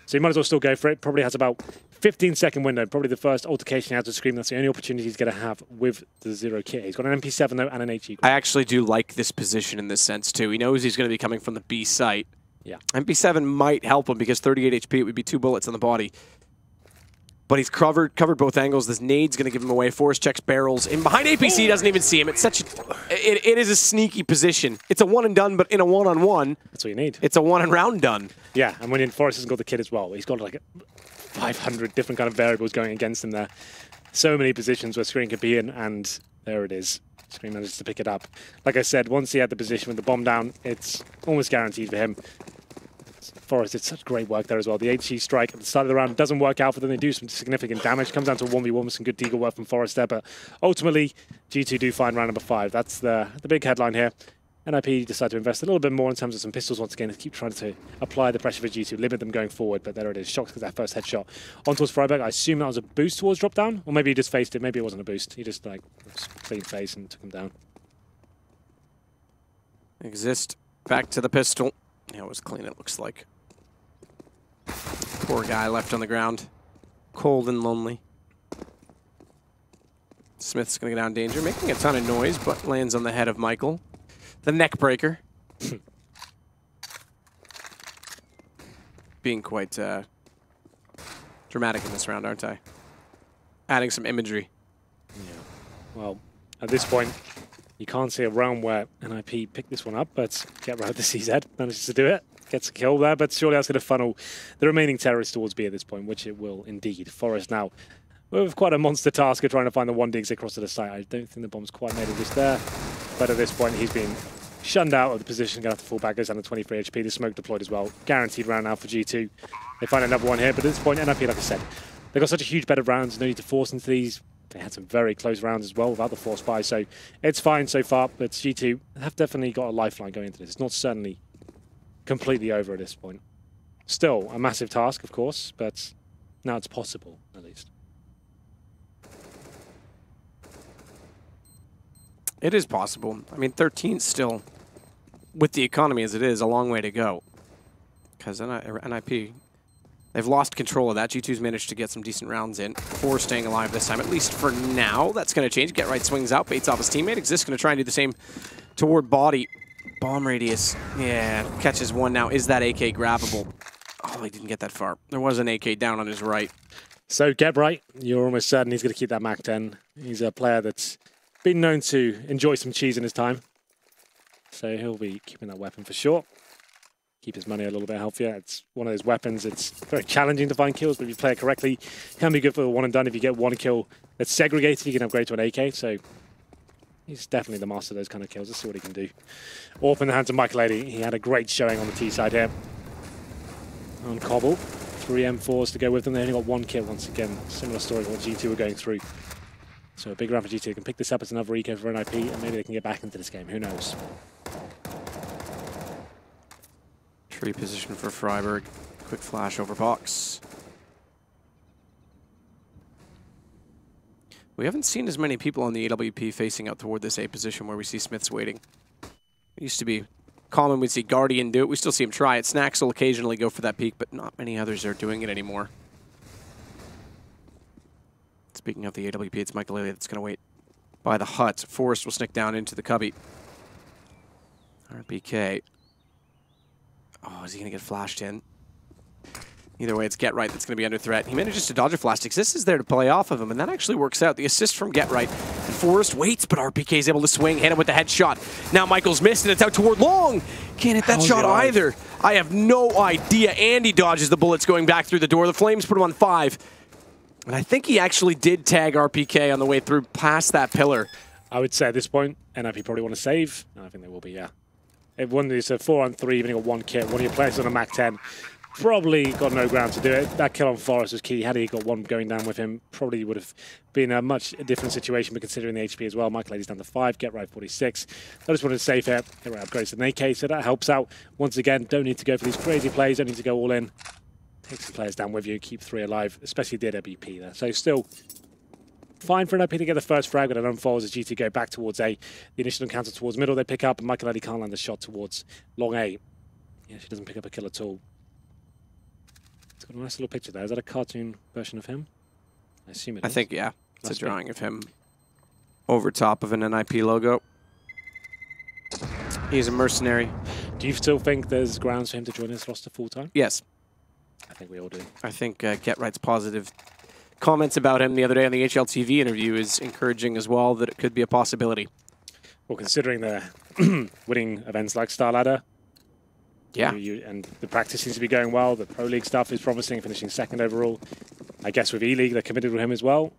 So he might as well still go for it. Probably has about 15-second window. Probably the first altercation he has to Scream. That's the only opportunity he's going to have with the 0 kit. He's got an MP7, though, and an HE. I actually do like this position in this sense, too. He knows he's going to be coming from the B site. Yeah. MP7 might help him because 38 HP, it would be 2 bullets on the body. But he's covered both angles. This nade's going to give him away. Forest checks barrels. In behind APC, doesn't even see him. It's such a... It is a sneaky position. It's a one and done, but in a one-on-one... That's what you need. It's a one and round done. Yeah, and when Forest hasn't got the kit as well, he's got like 500 different kind of variables going against him there. So many positions where Scream could be in, and there it is. Scream manages to pick it up. Like I said, once he had the position with the bomb down, it's almost guaranteed for him. Forest did such great work there as well. The HE strike at the start of the round doesn't work out for them. They do some significant damage. Comes down to a 1v1 with some good deagle work from Forest there. But ultimately, G2 do find round number 5. That's the big headline here. NiP decide to invest a little bit more in terms of some pistols once again. They keep trying to apply the pressure for G2, limit them going forward. But there it is. Shocks with that first headshot on towards Freiburg. I assume that was a boost towards drop down. Or maybe he just faced it. Maybe it wasn't a boost. He just like clean face and took him down. Exist. Back to the pistol. Yeah, it was clean, it looks like. Poor guy left on the ground. Cold and lonely. Smith's going to go down danger, making a ton of noise, but lands on the head of Michael. The neck breaker. Being quite dramatic in this round, aren't I? Adding some imagery. Yeah. Well, at this point, you can't see a round where NiP picked this one up, but Get Right, the CZ manages to do it. Gets a kill there, but surely that's going to funnel the remaining terrorists towards B at this point, which it will indeed. Forest now with quite a monster task of trying to find the 1 digs across to the site. I don't think the bomb's quite made it just there, but at this point he's been shunned out of the position, going to have to fall back, goes down to 23 HP. The smoke deployed as well. Guaranteed round now for G2. They find another one here, but at this point, NiP, like I said, they've got such a huge bed of rounds, no need to force into these. They had some very close rounds as well without the force buy, so it's fine so far, but G2 have definitely got a lifeline going into this. It's not certainly completely over at this point. Still a massive task, of course, but now it's possible, at least. It is possible. I mean, 13's still, with the economy as it is, a long way to go. Because NiP, they've lost control of that. G2's managed to get some decent rounds in. 4 staying alive this time, at least for now. That's going to change. Get Right swings out, baits off his teammate. Exist going to try and do the same toward body. Bomb radius. Yeah, catches one now. Is that AK grabbable? Oh, he didn't get that far. There was an AK down on his right. So Get Right, you're almost certain he's going to keep that MAC-10. He's a player that's been known to enjoy some cheese in his time. So he'll be keeping that weapon for sure. Keep his money a little bit healthier. It's one of those weapons. It's very challenging to find kills, but if you play it correctly, it can be good for the one and done. If you get one kill that's segregated, you can upgrade to an AK. So he's definitely the master of those kind of kills. Let's see what he can do. Orp in the hands of Michael Eddy. He had a great showing on the T side here. On Cobble, 3 M4s to go with them. They only got 1 kill once again. Similar story to what G2 were going through. So a big round for G2. They can pick this up as another eco for NiP, and maybe they can get back into this game. Who knows? Tree position for Freiburg. Quick flash over box. We haven't seen as many people on the AWP facing out toward this A position where we see Smiths waiting. It used to be common we'd see Guardian do it. We still see him try it. Snacks will occasionally go for that peek, but not many others are doing it anymore. Speaking of the AWP, it's Michael Elliott that's going to wait by the hut. Forrest will sneak down into the cubby. RPK. Oh, is he going to get flashed in? Either way, it's Get Right that's going to be under threat. He manages to dodge a flash. Exist is there to play off of him, and that actually works out. The assist from Get Right. And Forrest waits, but RPK is able to swing, hit him with the headshot. Now Michael's missed, and it's out toward Long. Can't hit that shot either. I have no idea. Andy dodges the bullets going back through the door. The Flames put him on 5. And I think he actually did tag RPK on the way through past that pillar. I would say at this point, NiP probably want to save. And I think they will be, yeah. It won this 4-on-3, even got 1 kill. One of your players on a MAC-10. Probably got no ground to do it. That kill on Forrest was key. Had he got one going down with him, probably would have been a much different situation, but considering the HP as well. Michael Eddy's down to 5, Get Right 46. I just wanted to save here. Get Right upgrades to an AK, so that helps out. Once again, don't need to go for these crazy plays, don't need to go all in. Take some players down with you, keep 3 alive, especially the AWP there. So still fine for NiP to get the first frag, but it unfolds as G2 go back towards A. The initial encounter towards middle, they pick up, and Michael Eddy can't land the shot towards long A. Yeah, she doesn't pick up a kill at all. It's got a nice little picture there. Is that a cartoon version of him? I assume it is. I think, yeah. It's a drawing of him over top of an NiP logo. He's a mercenary. Do you still think there's grounds for him to join this roster full-time? Yes. I think we all do. I think Get Right's positive comments about him the other day on the HLTV interview is encouraging as well, that it could be a possibility. Well, considering the winning events like Star Ladder, yeah, and the practice seems to be going well, the Pro League stuff is promising, finishing 2nd overall. I guess with E-League, they're committed with him as well.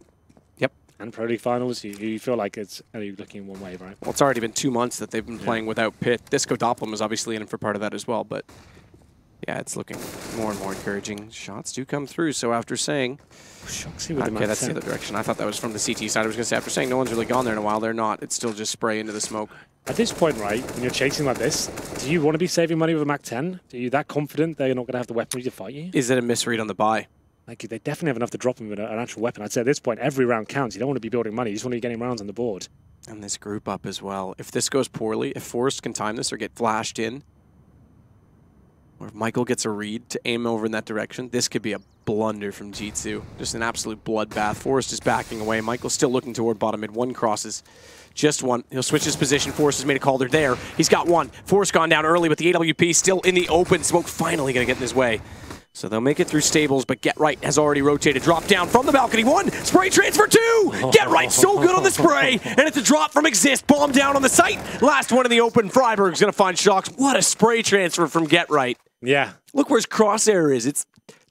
Yep. And Pro League finals, you feel like it's only looking one way, right? Well, it's already been 2 months that they've been playing without Pitt. Disco Doppelm is obviously in for part of that as well, but yeah, it's looking more and more encouraging. Shots do come through, so after saying... Okay, that's the other direction. I thought that was from the CT side. I was going to say, after saying no one's really gone there in a while, they're not. It's still just spray into the smoke. At this point, right, when you're chasing like this, do you want to be saving money with a MAC-10? Are you that confident they're not going to have the weaponry to fight you? Is it a misread on the buy? Like, they definitely have enough to drop them with an actual weapon. I'd say at this point, every round counts. You don't want to be building money. You just want to be getting rounds on the board. And this group up as well. If this goes poorly, if Forrest can time this or get flashed in, or if Michael gets a read to aim over in that direction, this could be a blunder from G2. Just an absolute bloodbath. Forrest is backing away. Michael's still looking toward bottom mid. One crosses. Just one. He'll switch his position. Forrest has made a call. They're there. He's got one. Forrest gone down early, but the AWP still in the open. Smoke finally going to get in his way. So they'll make it through stables, but Get Right has already rotated. Drop down from the balcony. One. Spray transfer two. Get Right so good on the spray. And it's a drop from Exist. Bomb down on the site. Last one in the open. Freiburg's going to find Shocks. What a spray transfer from Get Right. Yeah. Look where his crosshair is. It's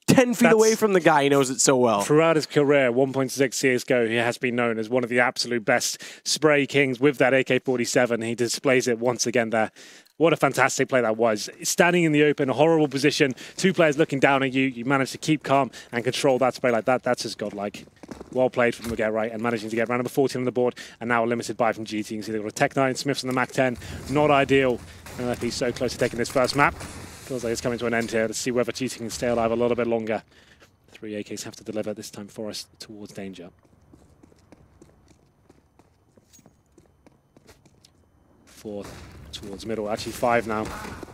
10 feet away from the guy. He knows it so well. Throughout his career, 1.6 CSGO, he has been known as one of the absolute best spray kings with that AK-47. He displays it once again there. What a fantastic play that was. Standing in the open, a horrible position, two players looking down at you. You managed to keep calm and control that spray like that. That's just godlike. Well played from the Get Right and managing to get round number 14 on the board and now a limited buy from GT. You can see they've got a Tech 9, Smiths on the Mac 10. Not ideal. And he's so close to taking this first map. Feels like it's coming to an end here. Let's see whether GT can stay alive a little bit longer. 3 AKs have to deliver this time for us towards danger. 4 towards middle, actually 5 now.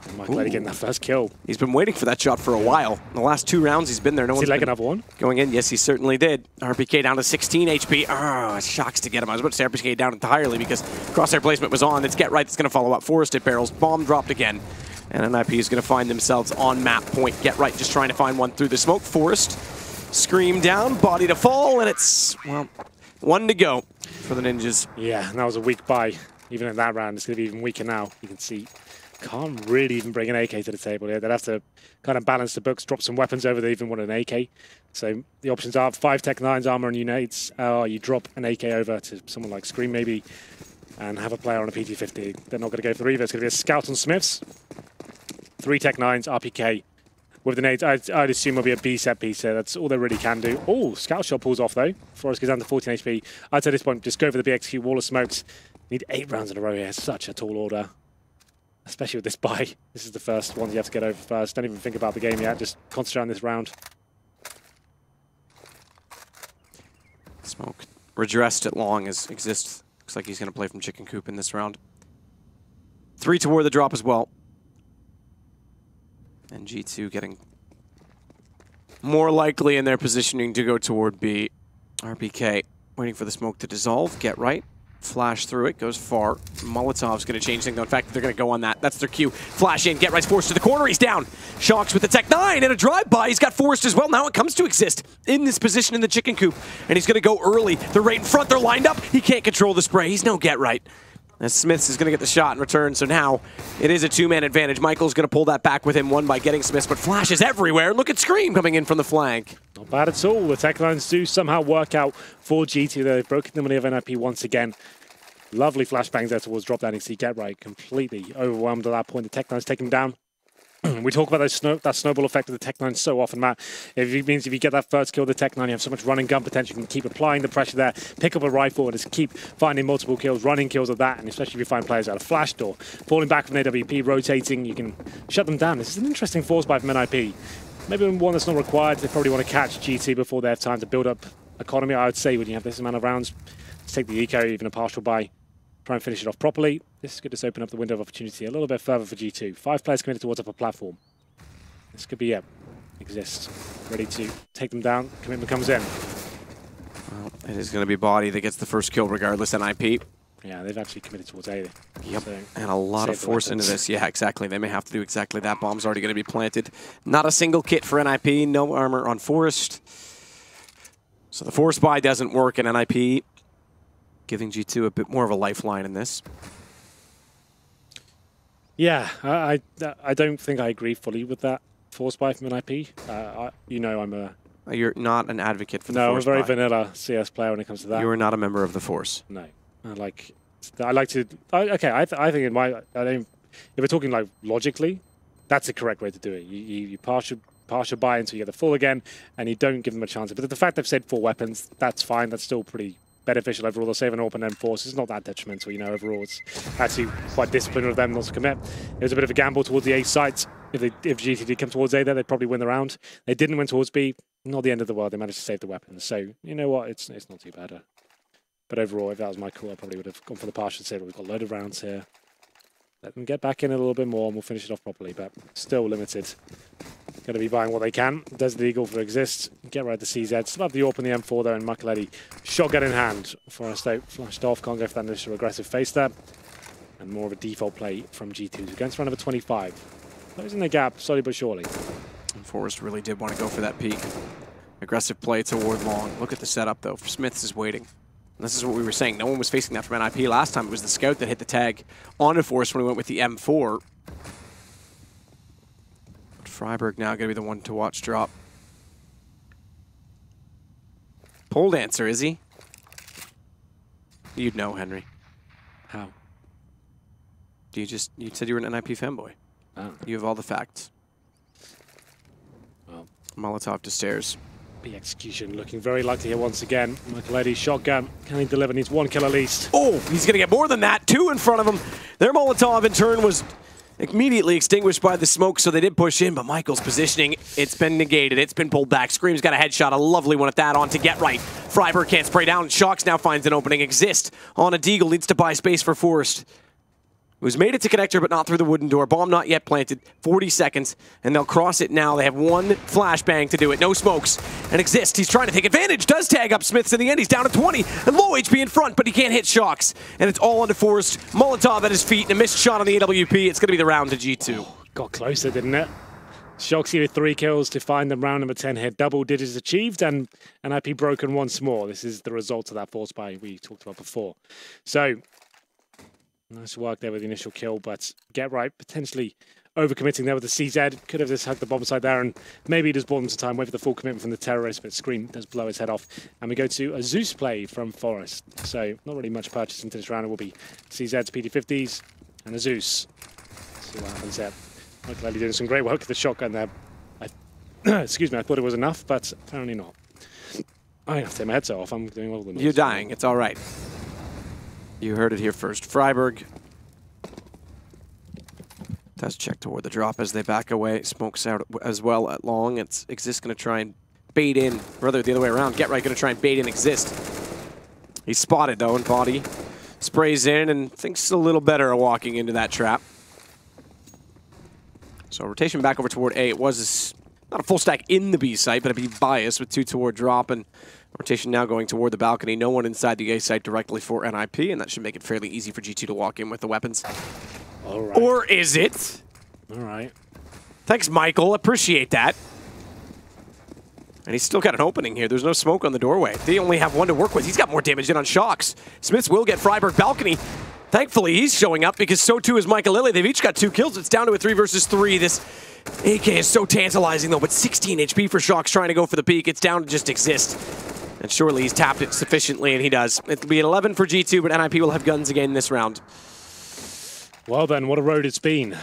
And Michael Eddy getting that first kill. He's been waiting for that shot for a while. In the last 2 rounds, he's been there. No one's like another one? Going in. Yes, he certainly did. RPK down to 16 HP. Oh, Shocks to get him. I was about to say RPK down entirely because crosshair placement was on. It's Get Right that's going to follow up. Forrest at barrels. Bomb dropped again. And NiP is going to find themselves on map point. Get Right just trying to find one through the smoke. Forrest, scream down, body to fall, and it's, well, 1 to go for the Ninjas. Yeah, and that was a weak buy. Even in that round, it's going to be even weaker now. You can see, can't really even bring an AK to the table here. They'd have to kind of balance the books, drop some weapons over. They even want an AK. So the options are 5 Tech 9s, armor and units. You drop an AK over to someone like Scream maybe, and have a player on a PT-50. They're not going to go for either. It's going to be a Scout on Smiths. 3 Tech 9s, RPK. With the nades, I'd assume it'll be a B-set piece here. That's all they really can do. Oh, Scout shot pulls off though. Forrest goes down to 14 HP. I'd say at this point, just go for the BXQ, wall of smokes. Need 8 rounds in a row here. Such a tall order. Especially with this buy. This is the first one you have to get over first. Don't even think about the game yet. Just concentrate on this round. Smoke redressed at long as Exist. Looks like he's going to play from Chicken Coop in this round. 3 toward the drop as well. And G2 getting more likely in their positioning to go toward B. RPK waiting for the smoke to dissolve. Get Right. Flash through it, goes far. Molotov's going to change things. In fact, they're going to go on that. That's their cue. Flash in. Get Right's forced to the corner. He's down. Shocks with the Tech 9 and a drive-by. He's got Forrest as well. Now it comes to Exist in this position in the Chicken Coop. And he's going to go early. They're right in front. They're lined up. He can't control the spray. He's no Get Right. As Smiths is going to get the shot in return, so now it is a 2-man advantage. Michael's going to pull that back with him, one by getting Smiths, but Flash is everywhere. Look at Scream coming in from the flank. Not bad at all. The Tech 9s do somehow work out for G2. They've broken the money of NiP once again. Lovely flashbangs there towards drop down. You see Get Right completely overwhelmed at that point. The Tech 9s take him down. We talk about that snowball effect of the Tech 9 so often, Matt. It means if you get that first kill with the Tech 9, you have so much running gun potential. You can keep applying the pressure there, pick up a rifle, and just keep finding multiple kills, running kills of that, and especially if you find players out of flash door. Falling back from AWP, rotating, you can shut them down. This is an interesting force buy from NiP. Maybe one that's not required. They probably want to catch GT before they have time to build up economy. I would say when you have this amount of rounds, let's take the eco, even a partial buy. Try and finish it off properly. This could just open up the window of opportunity a little bit further for G2. 5 players committed towards upper platform. This could be, yeah, Exist. Ready to take them down. Commitment comes in. Well, it is going to be Body that gets the first kill regardless, NiP. Yeah, they've actually committed towards A. Yep, so and a lot of force into this. Yeah, exactly. They may have to do exactly that. Bomb's already going to be planted. Not a single kit for NiP. No armor on Forrest. So the force buy doesn't work, and NiP giving G2 a bit more of a lifeline in this. Yeah, I don't think I agree fully with that force buy from NiP. You know, I'm a... You're not an advocate for the no, force I'm a very buy. vanilla CS player when it comes to that. You are not a member of the force. No, I like to. Okay, I think in my, if we're talking like logically, that's the correct way to do it. You pass your buy until you get the full again, and you don't give them a chance. But the fact they've said 4 weapons, that's fine. That's still pretty beneficial overall. They'll save an AWP and then force. It's not that detrimental, you know, overall. It's actually quite disciplined of them not to commit. It was a bit of a gamble towards the A site. If GT did come towards A there, they'd probably win the round. They didn't win towards B. Not the end of the world. They managed to save the weapons. So, you know what? It's not too bad. But overall, if that was my call, I probably would have gone for the partial save. We've got a load of rounds here. Let them get back in a little bit more and we'll finish it off properly, but still limited. Going to be buying what they can. Desert Eagle for Exist. Get right to CZ. Still have the AWP and the M4 there, and Michaeletti shotgun in hand. Forest out, flashed off. Can't go for that initial aggressive face there. And more of a default play from G2. We're going to round number 25. Closing the gap slowly but surely. And Forest really did want to go for that peak. Aggressive play toward long. Look at the setup, though. Smiths is waiting. And this is what we were saying. No one was facing that from NiP last time. It was the scout that hit the tag onto Forest when we went with the M4. But Freiburg now going to be the one to watch drop. Pole dancer, is he? You'd know, Henry. How? You said you were an NiP fanboy. Oh. You have all the facts. Well. Molotov to stairs. The execution looking very likely here once again. Michaeletti shotgun. Can he deliver? Needs one kill at least. Oh, he's going to get more than that. Two in front of him. Their Molotov in turn was immediately extinguished by the smoke, so they did push in, but Michael's positioning, it's been negated. It's been pulled back. Scream's got a headshot, a lovely one at that on to get right. Freiburg can't spray down. Shocks now finds an opening. Exist on a Deagle, needs to buy space for Forest. Who's made it to connector, but not through the wooden door. Bomb not yet planted. 40 seconds, and they'll cross it now. They have one flashbang to do it. No smokes. And Exist, he's trying to take advantage. Does tag up Smiths in the end. He's down to 20. And low HP in front, but he can't hit Shocks. And it's all onto Forest. Molotov at his feet, and a missed shot on the AWP. It's going to be the round to G2. Oh, got closer, didn't it? Shocks here with 3 kills to find them round number 10 here. Double digits achieved, and NiP broken once more. This is the result of that force buy we talked about before. So, nice work there with the initial kill, but get right, potentially overcommitting there with the CZ. Could have just hugged the bomb side there and maybe just bought them some time, wait for the full commitment from the terrorist, but Scream does blow his head off. And we go to a Zeus play from Forest. So not really much purchase into this round. It will be CZ's PD50s and a Zeus. Let's see what happens there. Michaeletti doing some great work with the shotgun there. Excuse me, I thought it was enough, but apparently not. I have to take my headset off. I'm doing all the noise. You're dying. It's all right. You heard it here first. Freiburg does check toward the drop as they back away. Smokes out as well at long. It's Exist going to try and bait in, rather the other way around. Get right going to try and bait in Exist. He's spotted though, and Body sprays in and thinks a little better of walking into that trap. So rotation back over toward A. It was not a full stack in the B site, but a B bias with 2 toward drop, and rotation now going toward the balcony. No one inside the A site directly for NiP, and that should make it fairly easy for G2 to walk in with the weapons. All right. Or is it? All right. Thanks, Michael. Appreciate that. And he's still got an opening here. There's no smoke on the doorway. They only have one to work with. He's got more damage in on Shocks. Smiths will get Freiburg balcony. Thankfully, he's showing up because so too is Michaeletti. They've each got 2 kills. It's down to a 3 versus 3. This AK is so tantalizing, though, but 16 HP for Shocks trying to go for the peak. It's down to just Exist. And surely he's tapped it sufficiently, and he does. It'll be an 11 for G2, but NiP will have guns again this round. Well then, what a road it's been.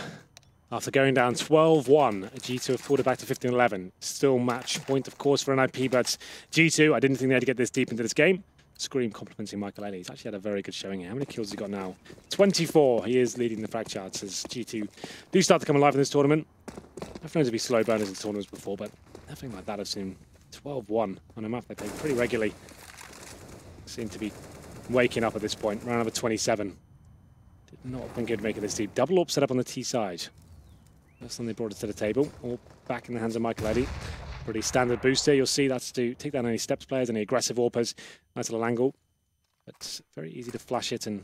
After going down 12-1, G2 have pulled it back to 15-11. Still match point, of course, for NiP, but G2, I didn't think they had to get this deep into this game. Scream complimenting Michaeletti. He's actually had a very good showing here. How many kills has he got now? 24. He is leading the frag charts as G2 do start to come alive in this tournament. I've known to be slow burners in tournaments before, but nothing like that I've seen. 12-1 on a map they play pretty regularly. Seem to be waking up at this point. Round number 27. Did not think he'd make it this deep. Double up set up on the T side. First time they brought it to the table. All back in the hands of Michaeletti. Pretty standard booster. You'll see that's to take down any steps players, any aggressive AWPers. Nice little angle. But it's very easy to flash it and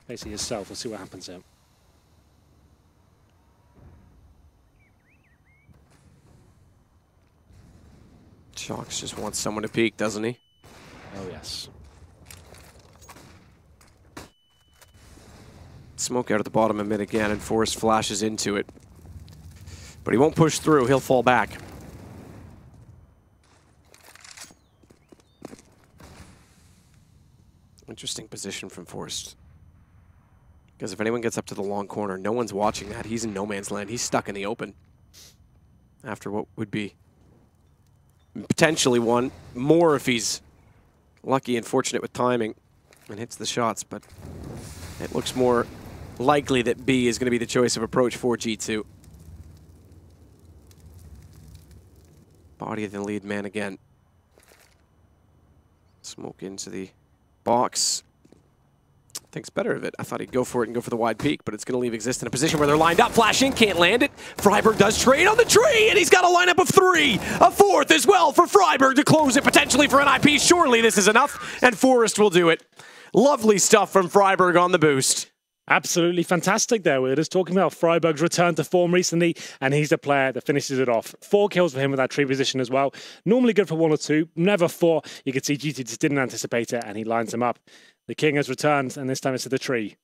face it yourself. We'll see what happens here. Shocks just wants someone to peek, doesn't he? Oh, yes. Smoke out at the bottom of mid again, and Forrest flashes into it. But he won't push through. He'll fall back. Interesting position from Forrest. Because if anyone gets up to the long corner, no one's watching that. He's in no man's land. He's stuck in the open. After what would be potentially one more if he's lucky and fortunate with timing and hits the shots, but it looks more likely that B is going to be the choice of approach for G2. Body of the lead man again. Smoke into the box. Thinks better of it. I thought he'd go for it and go for the wide peak, but it's going to leave Exist in a position where they're lined up. Flashing, can't land it. Freiburg does trade on the tree, and he's got a lineup of 3. A 4th as well for Freiburg to close it potentially for NiP. Surely this is enough, and Forrest will do it. Lovely stuff from Freiburg on the boost. Absolutely fantastic there. We were just talking about Freiburg's return to form recently, and he's the player that finishes it off. 4 kills for him with that tree position as well. Normally good for 1 or 2, never 4. You can see GT just didn't anticipate it, and he lines him up. The king has returned, and this time it's to the tree.